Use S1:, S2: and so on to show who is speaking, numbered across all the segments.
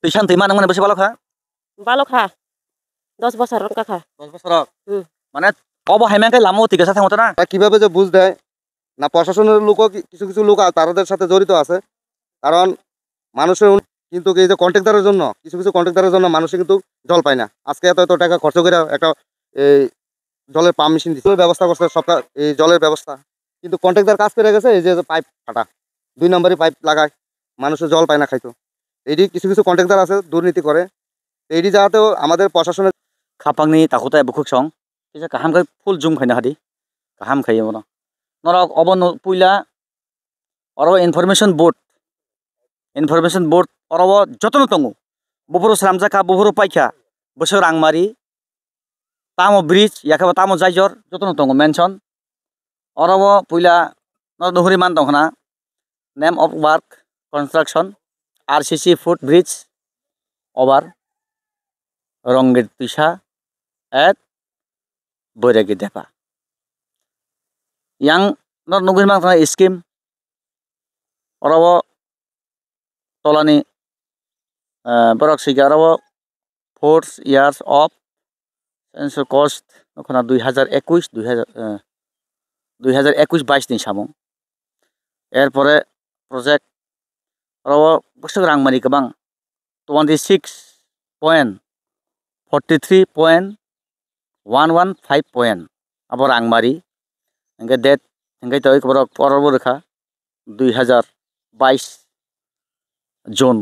S1: তুই শান্তি মানে মানে বেশি ভালো খা
S2: ভালো খা 10 বছর খা
S1: 10 বছর মানে অবহাইমাকে লামো ঠিক আছে থামতো না
S3: কিভাবে যে বুঝ দেয় না প্রশাসনের লোকও কিছু কিছু লোক তাদের সাথে জড়িত আছে কারণ মানুষের কিন্তু এই যে কন্ট্রাক্টরের জন্য কিছু কিছু কন্ট্রাক্টরের জন্য মানুষে কিন্তু জল পায় না আজকে এত টাকা খরচ করে একটা এই জলের পাম্প মেশিন দিচ্ছে ব্যবস্থা করছে সরকার এই জলের ব্যবস্থা কিন্তু কন্ট্রাক্টর কাজ করে গেছে এই যে পাইপ ফাটা 2 নম্বরই পাইপ লাগায় মানুষের জল পায় না খাইতো এইটি কিছু কিছু কন্ট্রাক্টর আছে দুর্নীতি করে এইটি যাতেও আমাদের প্রশাসনের
S1: খাপাংনি তাকুতাय বুখুক সং কিসা কাহাম খাই ফুল জুম খাইনা হাদি কাহাम खायो न नरक अबन पुइला अरब इनफरमेशन बोर्ड अरब जतन तंगु बफोरो स्रामजाखा बफोरो पाइखा बोसोर रांमारी तामो ब्रिज याखाबा तामो जायजर जतन तंगु मेंशन अरब पुइला नहुरी मान दंखना name of work construction RCC foot bridge over रंगेट पिसा एट बैरागी देपा yang nungguin mang tengah iskim orawo tolani borok siga orawo 4 years of census cost nokona 2021 ni samung erpore project orawo bosok rangmani kebang 26.43.115 point abo rangmari Hingga det hingga itu kepada orang berkah 2022 Jun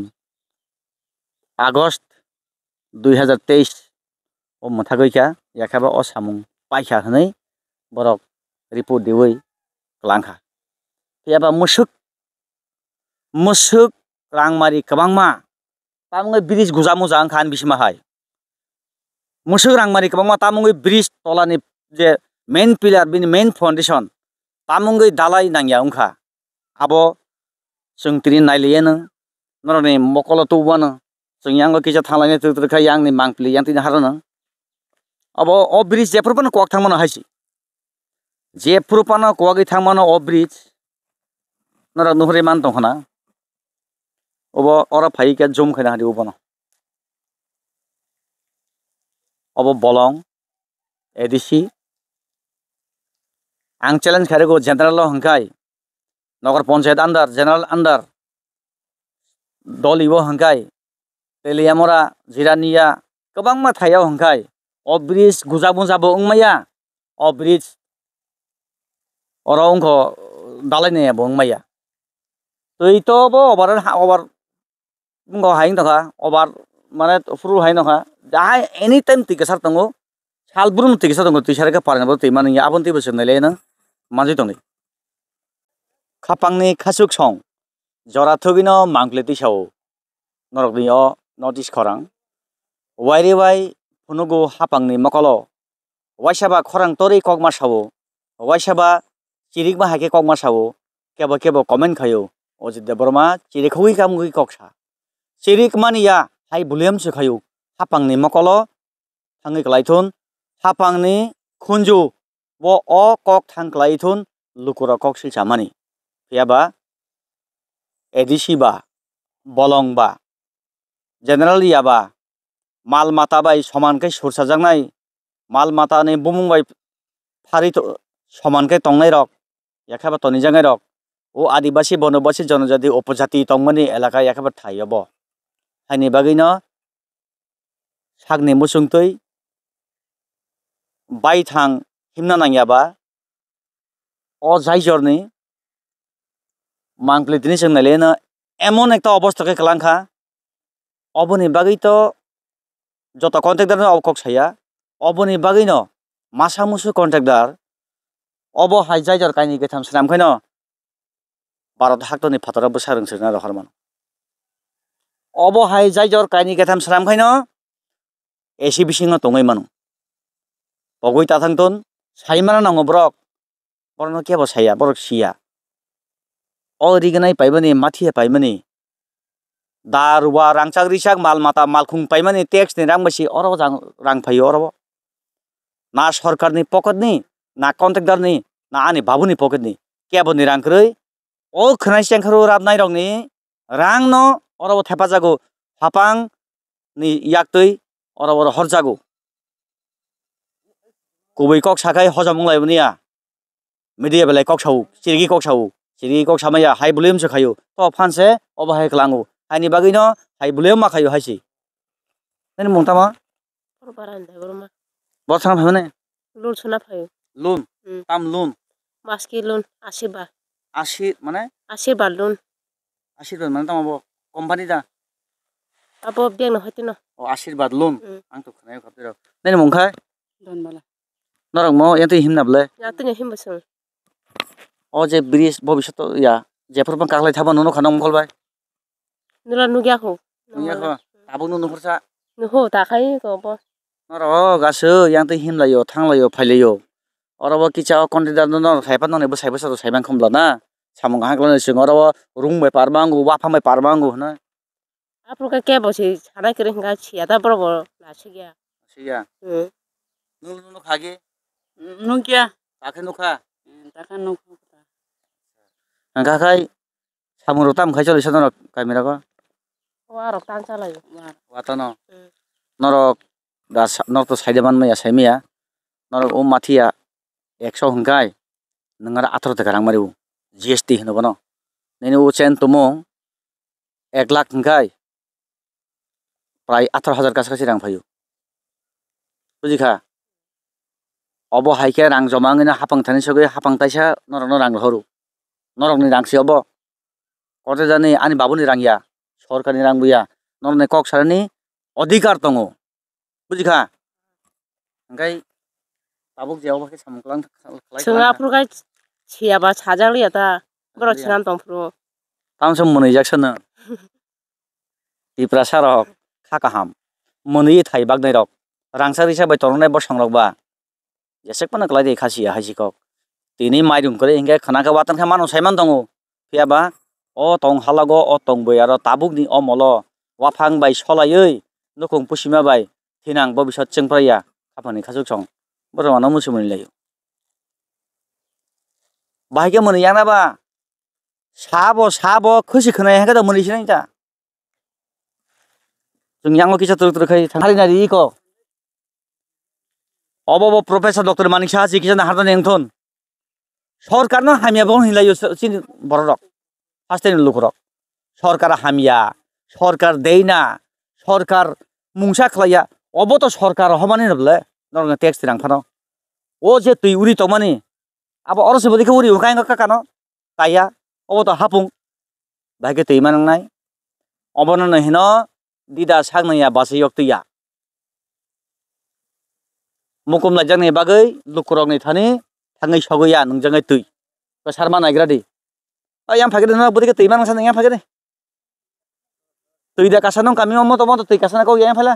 S1: Agust 2023 mathagai kya yakaba o samung paikha hanai borok report diwei kelangkha tiaba musuk rangmari kabangma tamungai bridge gujamu jang khan bisma hai musuk rangmari kabangma tamungai bridge tolani je main pillar bini main foundation tamungai dalai nangya ungkha abo जों तिरि नायलियेनो नरनि मकल तौबानो जों यांग किजा थांलायनो तुरखा यांनि मांपलि yang तिनि हारनो abo o bridge जेफोरपनो कोक थांमनो हायसि जेफोरपनो कोगै थांमनो o bridge नर नुहुरे मान दंखना ओबो अरा फाइके जुम खायना हादि ओबनो ओबो बलं एडिसि आं चैलेंज खारेगो जनरल हंखाय नगर पंचायत अंदर जनरल अंदर दलिबो हंखाय तेलियामरा जिरानिया गोबां थायाव हंखाय अ ब्रिज गुजाबुजाबो उंमाया अ ब्रिज अरंखो दालायनायाबो उंमाया तैतोबो ओवर बुंगो हायिं दखा ओवर माने फ्रु हायिं दखा दाहाय एनी टाइम टिकेसार दंगो सालब्रुम टिकेसार दंगो तिसारके पारनबो तैमानि आबन तिबो सोननायलेनो मानजि दंनि खापांनि खासुक सं जरा थुगिनो मांग्लेति साव नरकनियो नोटिस खरां वाइरे वाइ फुनुगु हापांनि मकलो वाइसाबा खरां तोरै कगमा सावो वाइसाबा चिरिकमा हाके कगमा सावो केबो केबो कमेन्ट खायो अजित बर्मा चिरिखौइ कामगुइ कक्सा चिरिक मानिया हाइ बुलियम खायो हापांनि मकलो थाङै क्लाइथुन हापांनि खुनजु वो अ कक थां क्लाइथुन लुकुरा कक सिलसामानि Yaba edisiba bolongba general yaba mal mata bai soman kai sursajangnai mal mata ni bumung bai phari to soman kai tongnai rok yakhaba toni jangai rok o adibasi bonobasi jonojati opojati tongmani elaka yakhaba thaiyobo haini bagino sagni musungtoi bai thang himna nangyaba o jaijorni मांगप्लितनि जोंनायलेनो एमन एकटा अबस्थाके कलांखा अबनि बागैतो जत contractor अबकक साया अबनि बागैनो मासा मुसु contractor अब high जायजर काइनि गेथाम स्रामखैनो Bharat हाक्तनि फातरा बोसारों सोना रहरमान अब high जायजर काइनि गेथाम स्रामखैनो एसि बिसिङो तङै मानु बगै ताथांतन साइमाना नांगो ब्रक बरनो केबो साया बरक Siya Originai paimani mathia paimani daruwa rangchak risak mal mata malkhung paimani tax ni rangbasi oro rang phayo oro na sarkar ni pocket ni na contractor ni na ani babu ni pocket ni kebo ni rang kroi o khnai sengkharo rabnai rok ni rang no oro thepajago hapang ni yaktui ora ora horjago kubui kok sakai hojamung laibniya media belai kok sau sirigi kok samaya high volume se khayo to phanse obahai klango haini bagino high volume ma khayo haisi neni mungtama
S2: Baran da gurma.
S1: bothana bhamane
S2: Lun suna phayo.
S1: loan tam loan
S2: Maski lun 80 ba.
S1: 80 মানে
S2: 80 ba lun.
S1: 80 মানে tamabo company da
S2: Abo biang na hoitino.
S1: o 80 baht loan ang to khanayo khaptero neni mungkhai
S2: Don bala.
S1: norok mo yanti himnable
S2: Yatnya himbasung.
S1: o je bridge bobisot ya jephor bang kaklai thaba nono khanong mongkolbai
S2: Nula nugya ko.
S1: nuya ko tabung nono khorsa
S2: Nuho ta khai ko bo.
S1: noro gaso yanti himlayo thanglayo phailayo orobo kicha contender no khaipa no nebo saiba so saibang khomla na samung hangla sing orobo rung bai parbangu wafang bai parbangu na
S2: Apro ka ke bosi sana kire nga chia ta bro bro la chiya.
S1: siya
S2: Hmm.
S1: nono khage
S2: Nugya.
S1: takhe no kha
S2: Takan nu.
S1: angka khai samuro tam khai choli sadon kamera ko
S2: Warok tan chalai.
S1: watano norok da norto saide man maya saimia norok o mathia 100 hingkai nangara 18 taka rang mariu GST hinobo no neni o chen tumong 1 lakh hingkai prai 18,000 kaskasi rang phayu bujikha obo haike rang jomangina hapang thani soge hapang taisa norok no rang horu norok ni rang si obo kote jani ani babuni rang ya sorkar ni rang buya norok ni kok sarani অধিকার tongo bujikha angkai tabuk jeo ba ke samungklang khalai
S2: Sunga apro ka chia ba chajang liya ta. Bro chinam tong pro.
S1: tamsam monai jaksana ipra sarok khakaham monai thai bagnai rok rangsari sa bai tornai bo sangrok ba jesek pana klai de khasia hasikok tini maidum kore ingke khana ka watan kha manu saiman tongo phiaba o tong halago o tong bai aro tabuk ni omolo wafang bai solayoi nokong pusima bai thinang bobisot chengpraya apani khasuk song boromano musumuni layo bahike moni yana ba sabo khosi khonai hanga da moni sinai ta jung yango kisa tur khai thangari nari ko obo professor dr manik saha ji kisa na hardan engthon সরকার না হামিয়া বন হিলাইও চিনি বড় rock fasten লুকরক সরকার হামিয়া সরকার দেই না সরকার মুংসা খলাইয়া of তো সরকার হমানি নবলে নরং tax রাং Fanon ও যে তুই উরি তমানি আবার অরসে বদিকে উরি উকাই গকা কানো তাইয়া অব তো হাপুং ভাইকে তুই মানং নাই অবনন হিন দিদা সাগনাইয়া বাসে ইয়ক্তইয়া মুকুম লাজাংনি বাগৈ লুকরকনি থানি थाङै सगैया नोंजोंै तुइ सारमा Niagara they yang phagede na bodi ke tei mang san yang phagede tui da kasano kami omo to tui kasana ko yang phala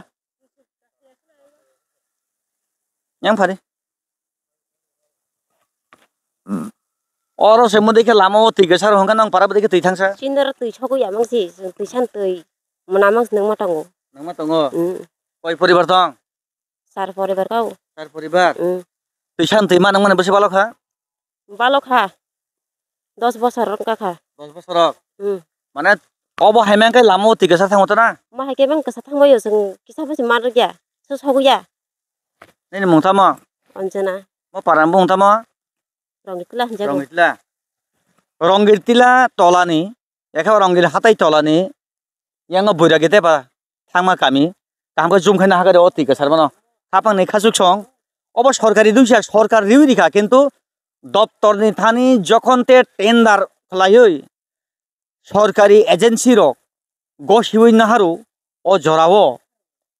S1: yang phare oro se mo deke lama o tui gasar hongka nang para bodi ke tui thangsa
S2: Cindar tui chogo ya mang si tui san tui menamang nang matango.
S1: nang ma tongo koi poribar tong
S2: Sar poribar kau.
S1: sar poribar tui san tui ma nang mane bose balok ha
S2: Balok ha. 10 bosar ka kha.
S1: 10 বছর মানে of হাইমাং kai lama o tui gasar thangota na
S2: Ma ha ke bang ka sathang boyo sing kisa basi mar ya. So chogo ya.
S1: neni mungtama
S2: Anjana.
S1: mo param mungtama
S2: Rongitla jago.
S1: rongirtila tolani ekha rongir hatai tolani yang boira gete ba thangma kami kamko jum khaina hagare oti ka sarbano hapang ne khasuk song obo সরকারি দুইসা সরকার রিউই দিখা কিন্তু দপ্তরনি Thani যখন তে tender খলাইই সরকারি agency rock গসিউই নাহারু ও জরাও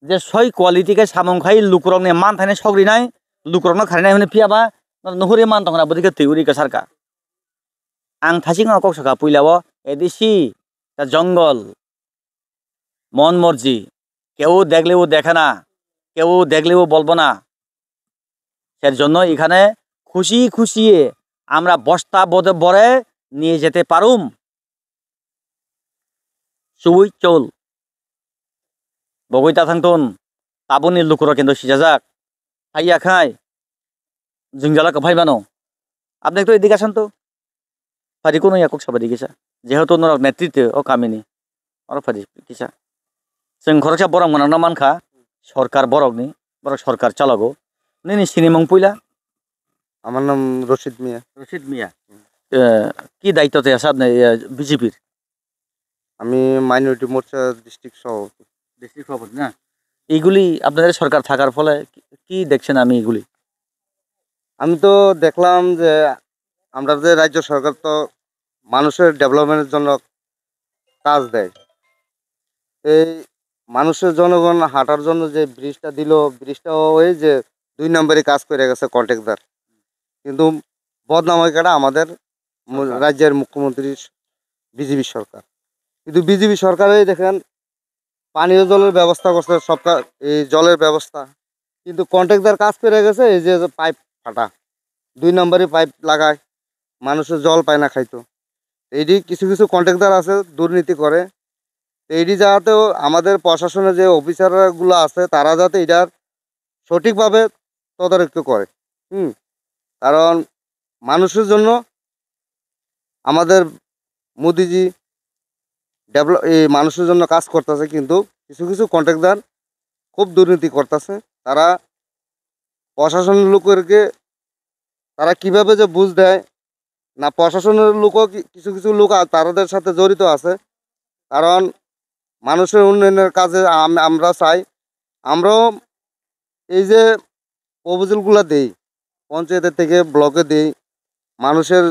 S1: যে সই quality কে সামং খাই লুকরংনে মান থানে সগরি নাই লুকরংনা খারিনাই হনে পিয়াবা নহরে মান তংনা বদিকে তেউরি ka sarka ang thasing kok saka puilawo ADC তা জঙ্গল মন মর্জি কেউ দেখলেও দেখে না কেউ দেখলেও বলবো না এর জন্য এখানে খুশি খুশিয়ে আমরা বস্তা বদে ভরে নিয়ে যেতে পারুম সুই চল বগৈতা থাংতন তাবনি লুকুর কিন্তু সিজাজাক হাইয়া খাই জিংজালা কফাইবানো আপনি একটু এদিকে আসেন তো ফারি কোনো ইয়াকক সবাই দিকেছা যেহেতু নরক নেতৃত্বে ও কামিনী আর ফারি কিসা जों खरसा बरक मोनांना मानखा सरकार बरकनि बरक सरकार चालागो नैनि सिनेमं पइला
S3: আমার নাম রশিদ মিয়া।
S1: রশিদ মিয়া কি দায়িত্বতে আছে আপনি বিজেপির
S3: আমি মাইনরিটি মোর্চা ডিস্ট্রিক্ট সভাপতি।
S1: ডিস্ট্রিক্ট সভাপতি না এইগুলি আপনাদের সরকার থাকার ফলে কি দেখছেন আমি এগুলি
S3: আমি তো দেখলাম যে আমাদের রাজ্য সরকার তো মানুষের ডেভেলপমেন্টের জন্য কাজ দেয়। এই মানুষের জনগণ হাঁটার জন্য যে ব্রিজটা দিল, ব্রিজটাও ওই যে 2 নম্বরে কাজ করে গেছে কন্ট্রাক্টর। কিন্তু বদনাম কাটা আমাদের রাজ্যের মুখ্যমন্ত্রী বিজেপি সরকার। কিন্তু বিজেপি সরকারেই দেখেন পানীয় জলের ব্যবস্থা করছে, সব এই জলের ব্যবস্থা, কিন্তু কন্ট্রাক্টর কাজ করে গেছে এই যে পাইপ ফাটা, 2 নম্বরে পাইপ লাগায়, মানুষের জল পায় না খাইতো। এইটি কিছু কিছু কন্ট্রাক্টর আছে দুর্নীতি করে। এইটি যাতেও আমাদের প্রশাসনের যে অফিসারগুলো আছে তারা যাতে এটার সঠিকভাবে তদারকি করে। কারণ মানুষের জন্য আমাদের মোদিজি এই মানুষের জন্য কাজ করতেছে, কিন্তু কিছু কিছু কন্ট্রাক্টর খুব দুর্নীতি করতেছে। তারা প্রশাসনের লোকেরকে তারা কিভাবে যে বুঝ দেয় না, প্রশাসনের লোকও কিছু কিছু লোক তাদের সাথে জড়িত আছে। কারণ মানুষের উন্নয়নের কাজে আমরা চাই, আমরাও এই যে প্রপোজালগুলো দেই পঞ্চায়েতের থেকে ব্লকে দেই মানুষের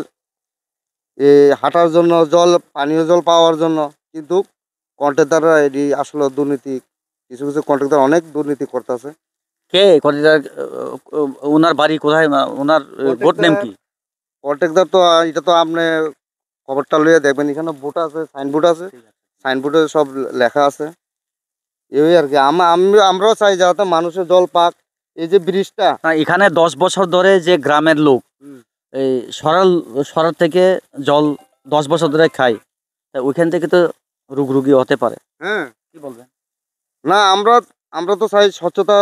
S3: এই হাঁটার জন্য, জল পানীয় জল পাওয়ার জন্য, কিন্তু কন্ট্রাক্টররা এটি আসলে দুর্নীতি, কিছু কিছু কন্ট্রাক্টর অনেক দুর্নীতি করতেছে।
S1: কে কন্ট্রাক্টর ওনার বাড়ি কোথায় ওনার গোট নেম কি
S3: কন্ট্রাক্টর তো এটা তো আপনি খবরটা লইয়া দেখবেন, এখানে বোর্ড আছে, সাইনবোর্ড আছে, সাইনবোর্ডে সব লেখা আছে। এই আর কি আমরাও চাই যাতে মানুষের জল পাক। এই যে ব্রিজটা
S1: এখানে 10 বছর ধরে যে গ্রামের লোক এই সরাল থেকে জল 10 বছর ধরে খায়, তা ওইখান থেকে তো রোগী হতে পারে।
S3: হ্যাঁ,
S1: কি বলবেন?
S3: না আমরা তো চাই স্বচ্ছতা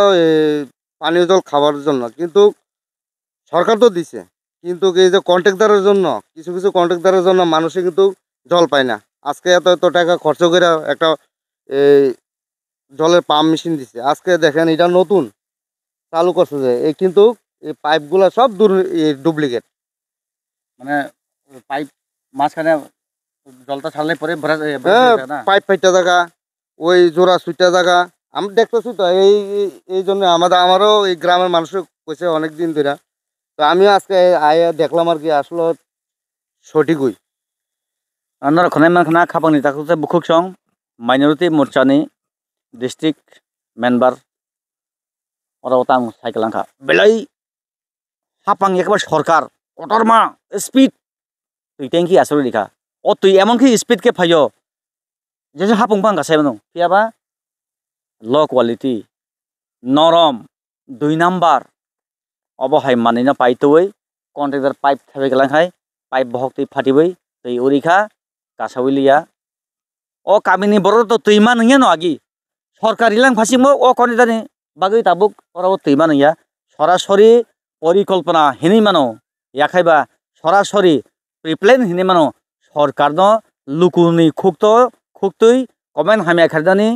S3: পানীয় জল খাওয়ার জন্য, কিন্তু সরকার তো দিছে, কিন্তু এই যে কন্ট্রাক্টরের জন্য কিছু কিছু কন্ট্রাক্টরের জন্য মানুষে কিন্তু জল পায় না। আজকে এত এত টাকা খরচ করে একটা এই জলের পাম্প মেশিন দিছে, আজকে দেখেন এটা নতুন চালু করছে যে এই, কিন্তু এই পাইপগুলো সব ডুপ্লিকেট।
S1: মানে পাইপ মাঝখানে জলটা ছাড়লে পরে
S3: হ্যাঁ, পাইপ ফাইটা জায়গা, ওই জোড়া সুইটা জায়গা আমি দেখতেছি তো। এই জন্য আমারও এই গ্রামের মানুষও কইছে অনেক দিন ধরে, তো আমিও আজকে আয়া দেখলাম আর কি আসলে সঠিকই।
S1: আপনার খনাই মানখানা খাপাংনি তাকুতে বুকুক সং মাইনরিটি মোर्चानि डिस्ट्रिक्ट मेम्बार ওরা ওতাং সাইকেল আঙ্কা বেলাই হাপাং একবার সরকার কটরমা স্পিড তুই ট্যাঙ্কি আসলে লেখা ও তুই এমনকি স্পিড কে ফাইও যে হাপুং পাং গাছাই বানো ফিয়াবা ল কোয়ালিটি নরম 2 নাম্বার অবহাই মানিনা পাইতোই কন্ট্রাক্টর পাইপ থাবে গেলাংখাই পাইপ বহক তুই ফাটিবই তুই ওরিখা গাছাউলিয়া ও কামিনী বড় তো তুই মান নইয়া ন আগি সরকারি লাং ফাসিমো ও কন্ট্রাক্টরনি বাগৈ তাবুক ওরাও তুই মান নইয়া সরাসরি পরিকল্পনা হিনি মানো ইয়াখাইবা সরাসরি প্রিপ্লেন হিনি মানো সরকার ন লুকুনি খুকতই কমেন হামিয়া খারদানি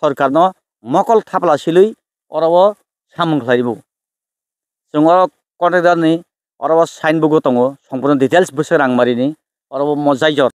S1: সরকার ন মকল থাপলা সিলুই ওরাও সামুং খাইবো जों कन्ट्राक्टरनि ओराव साइन बुक दङ सम्पूर्ण डिटेल्स बोसोर रांमारिनि ओराव मजाइजर